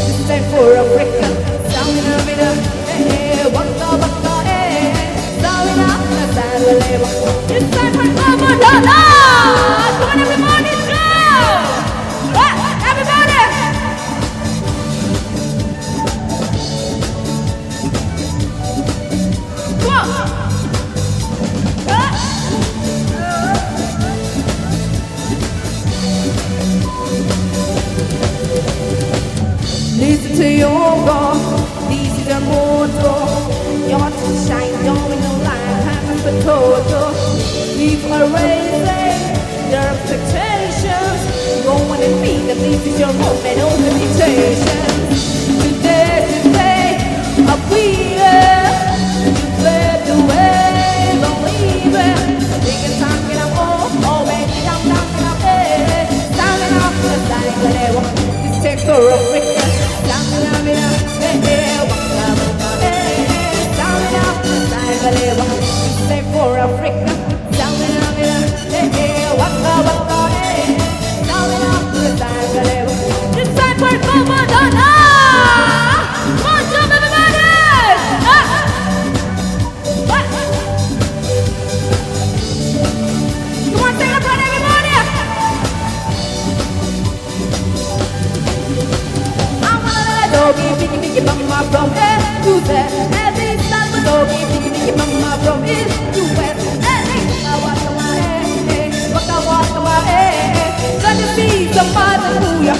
This time for Africa. Down in the middle, hey, waka waka, hey. Down in the middle, this time for Commodore. Come on, everybody, shout! Everybody! Come on! Listen to your God, this is your motto. You're to shine, don't no light, happens but total. Keep erasing your expectations. Go on and be that this is your moment, no limitations. Today, a winner. You clear the way, believe it. Taking time, get up, oh, baby, down, hey. Standing up, the side, whatever. This takes for a freaking. For Africa, down in the middle, hey, waka waka, hey, down in Africa, this time for Commodore. Come on, jump everybody! Come on, take a breath, everybody! I wanna let doggy, picky, mama from here to there. Every time a doggy, picky, mama from here to where. Waka waka, hey, waka waka, hey. Let me see somebody move ya.